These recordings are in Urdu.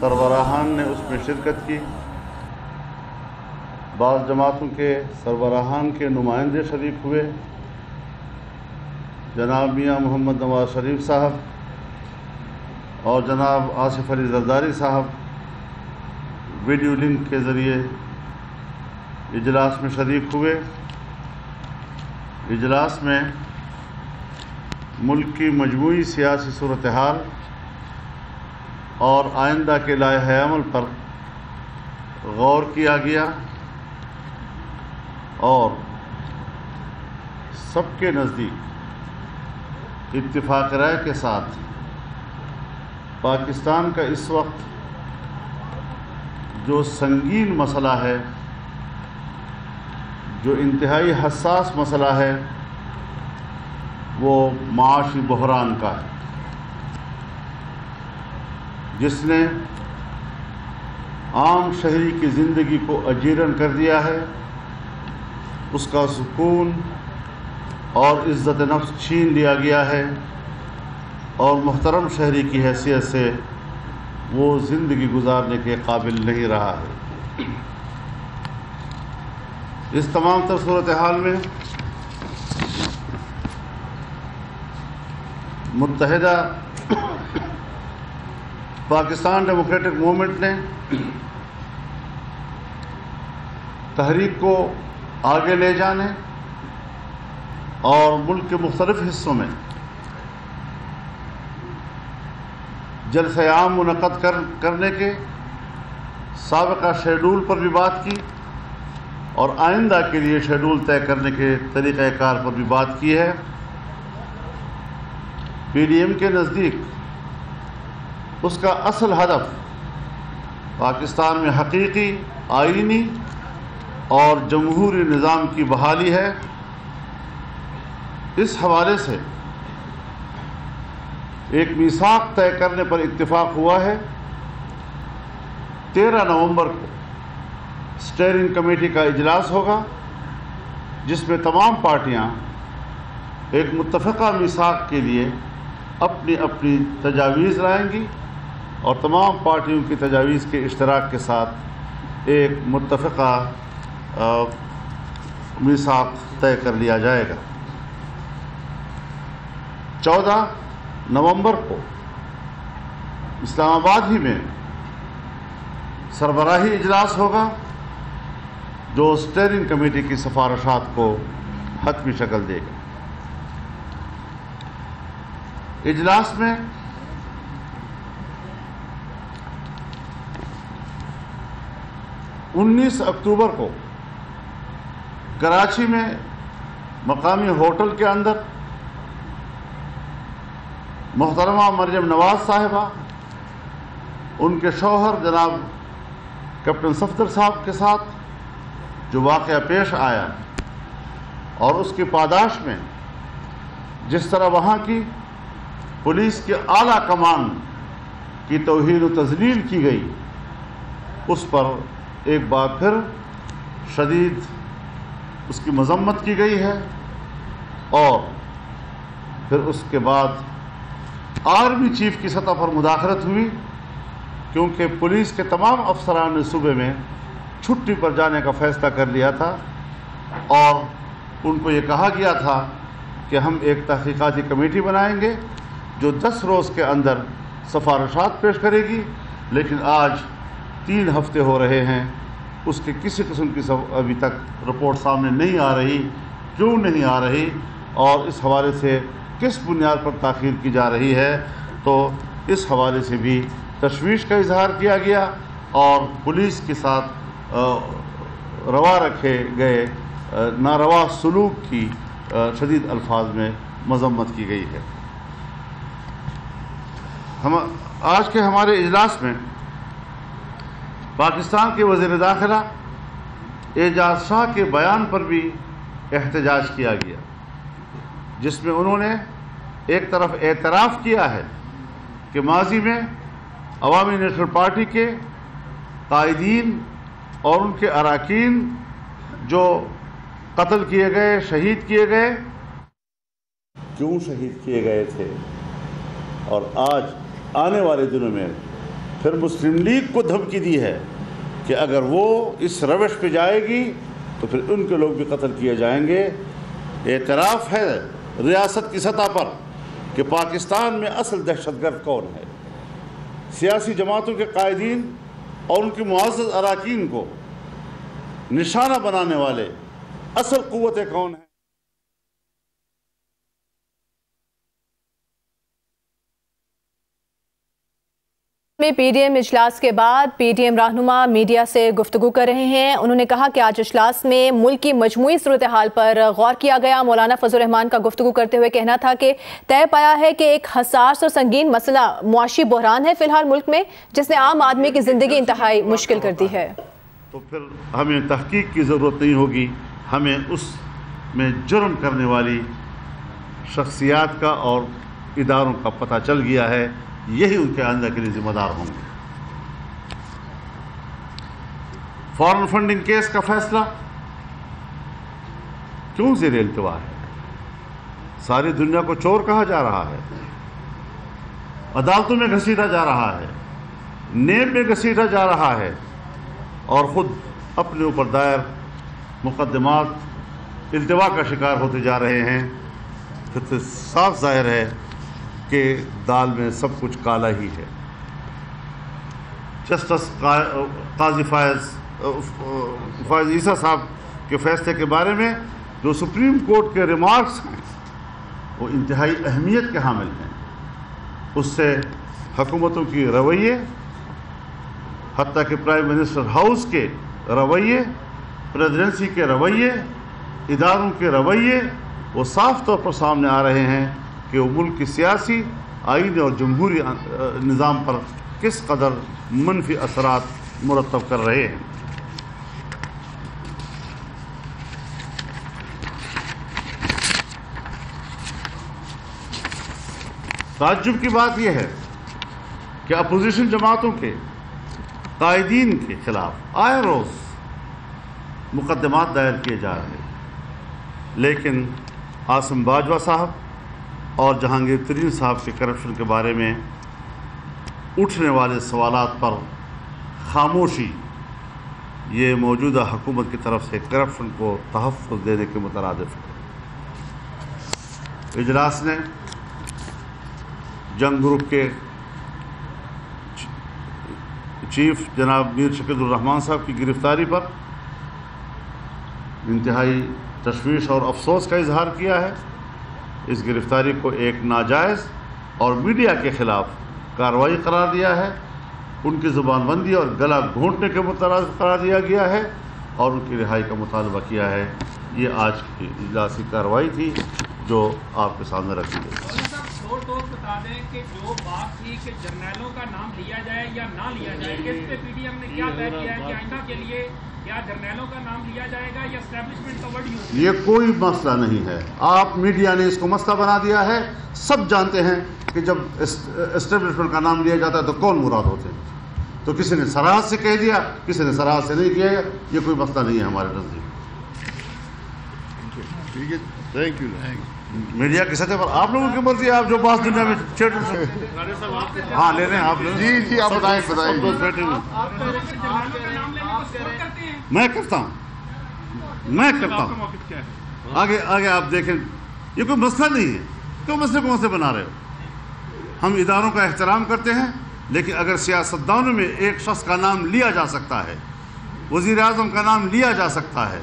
سربراہان نے اس میں شرکت کی، بعض جماعتوں کے سربراہان کے نمائندے شریک ہوئے، جناب میاں محمد نواز شریف صاحب اور جناب آصف علی زرداری صاحب ویڈیو لنک کے ذریعے اجلاس میں شریک ہوئے۔ اجلاس میں ملک کی مجموعی سیاسی صورتحال اور آئندہ کے لائحہ عمل پر غور کیا گیا اور سب کے نزدیک اتفاق رائے کے ساتھ پاکستان کا اس وقت جو سنگین مسئلہ ہے، جو انتہائی حساس مسئلہ ہے، وہ معاشی بحران کا ہے، جس نے عام شہری کی زندگی کو اجیرن کر دیا ہے، اس کا سکون اور عزت نفس چھین لیا گیا ہے اور محترم شہری کی حیثیت سے وہ زندگی گزارنے کے قابل نہیں رہا ہے۔ اس تمام تر صورتحال میں متحدہ پاکستان ڈیموکریٹک موومنٹ نے تحریک کو آگے لے جانے اور ملک کے مختلف حصوں میں جلسہ عام منعقد کرنے کے سابقہ شیڈول پر بھی بات کی اور آئندہ کے لیے شیڈول طے کرنے کے طریقہ کار پر بھی بات کی ہے۔ پی ڈی ایم کے نزدیک اس کا اصل ہدف پاکستان میں حقیقی آئینی اور جمہوری نظام کی بحالی ہے۔ اس حوالے سے ایک میثاق طے کرنے پر اتفاق ہوا ہے۔ 13 نومبر کو اسٹیئرنگ کمیٹی کا اجلاس ہوگا، جس میں تمام پارٹیاں ایک متفقہ میثاق کے لیے اپنی اپنی تجاویز لائیں گی اور تمام پارٹیوں کی تجاویز کے اشتراک کے ساتھ ایک متفقہ میثاق طے کر لیا جائے گا۔ 14 نومبر کو اسلام آباد ہی میں سربراہی اجلاس ہوگا، جو اسٹیئرنگ کمیٹی کی سفارشات کو حتمی شکل دے گا۔ اجلاس میں انیس اکتوبر کو کراچی میں مقامی ہوٹل کے اندر محترمہ مریم نواز صاحبہ، ان کے شوہر جناب کیپٹن صفدر صاحب کے ساتھ جو واقعہ پیش آیا اور اس کی پاداش میں جس طرح وہاں کی پولیس کے اعلیٰ کمان کی توہین و تذلیل کی گئی، اس پر ایک بار پھر شدید اس کی مذمت کی گئی ہے اور پھر اس کے بعد آرمی چیف کی سطح پر مداخلت ہوئی، کیونکہ پولیس کے تمام افسران نے صوبے میں چھٹی پر جانے کا فیصلہ کر لیا تھا اور ان کو یہ کہا گیا تھا کہ ہم ایک تحقیقاتی کمیٹی بنائیں گے جو 10 روز کے اندر سفارشات پیش کرے گی، لیکن آج 3 ہفتے ہو رہے ہیں، اس کے کسی قسم کی ابھی تک رپورٹ سامنے نہیں آ رہی۔ کیوں نہیں آ رہی اور اس حوالے سے کس بنیاد پر تاخیر کی جا رہی ہے، تو اس حوالے سے بھی تشویش کا اظہار کیا گیا اور پولیس کے ساتھ روا رکھے گئے ناروا سلوک کی شدید الفاظ میں مذمت کی گئی ہے۔ آج کے ہمارے اجلاس میں پاکستان کے وزیر داخلہ اعجاز شاہ کے بیان پر بھی احتجاج کیا گیا، جس میں انہوں نے ایک طرف اعتراف کیا ہے کہ ماضی میں عوامی نیشنل پارٹی کے قائدین اور ان کے اراکین جو قتل کیے گئے، شہید کیے گئے، کیوں شہید کیے گئے تھے اور آج آنے والے دنوں میں پھر مسلم لیگ کو دھمکی دی ہے کہ اگر وہ اس روش پہ جائے گی تو پھر ان کے لوگ بھی قتل کیے جائیں گے۔ اعتراف ہے ریاست کی سطح پر کہ پاکستان میں اصل دہشت گرد کون ہے، سیاسی جماعتوں کے قائدین اور ان کے معزز اراکین کو نشانہ بنانے والے اصل قوتیں کون ہیں۔ میں پی ڈی ایم اجلاس کے بعد پی ڈی ایم رہنما میڈیا سے گفتگو کر رہے ہیں۔ انہوں نے کہا کہ آج اجلاس میں ملک کی مجموعی صورتحال پر غور کیا گیا۔ مولانا فضل الرحمان کا گفتگو کرتے ہوئے کہنا تھا کہ طے پایا ہے کہ ایک حساس اور سنگین مسئلہ معاشی بحران ہے فی الحال ملک میں، جس نے عام آدمی کی زندگی انتہائی مشکل کر دی ہے۔ تو پھر ہمیں تحقیق کی ضرورت نہیں ہوگی، ہمیں اس میں جرم کرنے والی شخصیات کا اور اداروں کا پتہ چل گیا ہے، یہی ان کے آئندہ کے لیے ذمہ دار ہوں گے۔ فارن فنڈنگ کیس کا فیصلہ کیوں زیر التوا ہے؟ ساری دنیا کو چور کہا جا رہا ہے، عدالتوں میں گھسیٹا جا رہا ہے، نیب میں گھسیٹا جا رہا ہے، اور خود اپنے اوپر دائر مقدمات التوا کا شکار ہوتے جا رہے ہیں۔ پھر تو صاف ظاہر ہے کہ دال میں سب کچھ کالا ہی ہے۔ جسٹس قاضی فائز عیسیٰ صاحب کے فیصلے کے بارے میں جو سپریم کورٹ کے ریمارکس ہیں وہ انتہائی اہمیت کے حامل ہیں۔ اس سے حکومتوں کی رویے، حتیٰ کہ پرائم منسٹر ہاؤس کے رویے، پریزیڈنسی کے رویے، اداروں کے رویے وہ صاف طور پر سامنے آ رہے ہیں کہ وہ ملک کی سیاسی، آئینی اور جمہوری نظام پر کس قدر منفی اثرات مرتب کر رہے ہیں۔ تعجب کی بات یہ ہے کہ اپوزیشن جماعتوں کے قائدین کے خلاف آئے روز مقدمات دائر کیے جا رہے ہیں، لیکن عاصم باجوہ صاحب اور جہانگیر ترین صاحب کے کرپشن کے بارے میں اٹھنے والے سوالات پر خاموشی یہ موجودہ حکومت کی طرف سے کرپشن کو تحفظ دینے کے مترادف ہے۔ اجلاس نے جنگ گروپ کے چیف جناب میر شکیل الرحمان صاحب کی گرفتاری پر انتہائی تشویش اور افسوس کا اظہار کیا ہے۔ اس گرفتاری کو ایک ناجائز اور میڈیا کے خلاف کارروائی قرار دیا ہے، ان کی زبان بندی اور گلا گھونٹنے کے مترادف قرار دیا گیا ہے اور ان کی رہائی کا مطالبہ کیا ہے۔ یہ آج کی اجلاسی کارروائی تھی جو آپ کے سامنے رکھی گئی۔ بتا دیں کہ جو بات تھی کہ جرنیلوں کا نام لیا جائے یا نہ لیا جائے، اس پہ پی ڈی ایم نے کیا طے کیا ہے کہ آئندہ کے لیے کیا جرنیلوں کا نام لیا جائے گا یا اسٹیبلشمنٹ کا ورڈ یوز؟ یہ کوئی مسئلہ نہیں ہے، آپ میڈیا نے اس کو مسئلہ بنا دیا ہے۔ سب جانتے ہیں کہ جب اسٹیبلشمنٹ کا نام لیا جاتا ہے تو کون مراد ہوتے ہیں، تو کسی نے صراحت سے کہہ دیا، کسی نے صراحت سے نہیں کیا، یہ کوئی مسئلہ نہیں ہے ہمارے نزدیک۔ ٹھیک ہے، تھینک یو۔ میڈیا کی سطح پر آپ لوگوں کی مرضی ہے، آپ جو بات دنیا میں ہاں لے لیں آپ۔ جی آپ بتائیں۔ میں کرتا ہوں آگے آپ دیکھیں، یہ کوئی مسئلہ نہیں ہے، کیوں مسئلے کو مسئلے بنا رہے ہو؟ ہم اداروں کا احترام کرتے ہیں، لیکن اگر سیاستدانوں میں ایک شخص کا نام لیا جا سکتا ہے، وزیر اعظم کا نام لیا جا سکتا ہے،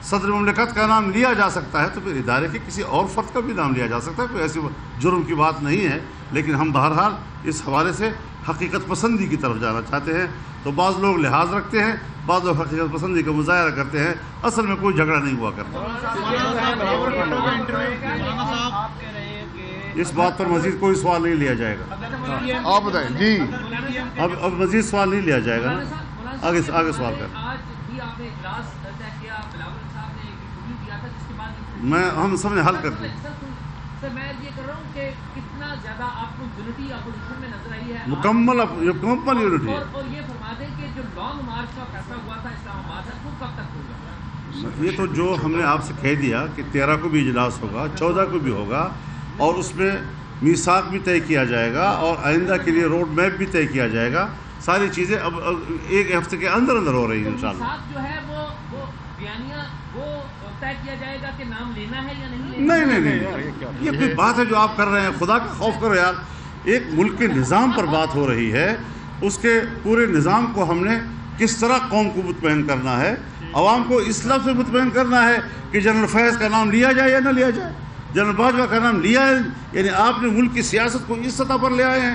صدر مملکت کا نام لیا جا سکتا ہے، تو پھر ادارے کے کسی اور فرد کا بھی نام لیا جا سکتا ہے۔ کوئی ایسی جرم کی بات نہیں ہے، لیکن ہم بہرحال اس حوالے سے حقیقت پسندی کی طرف جانا چاہتے ہیں۔ تو بعض لوگ لحاظ رکھتے ہیں، بعض لوگ حقیقت پسندی کا مظاہرہ کرتے ہیں، اصل میں کوئی جھگڑا نہیں ہوا کرتا۔ اس بات پر مزید کوئی سوال نہیں لیا جائے گا۔ آپ بتائیں جی، اب مزید سوال نہیں لیا جائے گا، آگے سوال کر۔ ہم سب نے حل کر دیا۔ مکمل یونٹی ہے۔ یہ تو جو ہم نے آپ سے کہہ دیا کہ 13 کو بھی اجلاس ہوگا، 14 کو بھی ہوگا، اور اس میں میثاق بھی طے کیا جائے گا اور آئندہ کے لیے روڈ میپ بھی طے کیا جائے گا۔ ساری چیزیں اب ایک ہفتے کے اندر ہو رہی ہیں انشاءاللہ۔ جو ہے وہ بیانیہ وہ طے کیا جائے گا کہ نام لینا ہے یا نہیں لینا؟ نہیں، یہ کوئی بات ہے جو آپ کر رہے ہیں، خدا کا خوف کرو یار۔ ایک ملک کے نظام پر بات ہو رہی ہے، اس کے پورے نظام کو ہم نے کس طرح قوم کو مطمئن کرنا ہے، عوام کو اس لفظ سے مطمئن کرنا ہے کہ جنرل فیض کا نام لیا جائے یا نہ لیا جائے۔ جنرل باجوہ کا نام لیا ہے، یعنی آپ نے ملک کی سیاست کو اس سطح پر لے آئے ہیں۔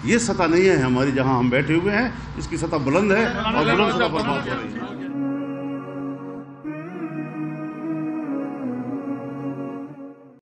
یہ سطح نہیں ہے ہماری جہاں ہم بیٹھے ہوئے ہیں، اس کی سطح بلند ہے اور بلند سطح پر بات ہو رہی ہے۔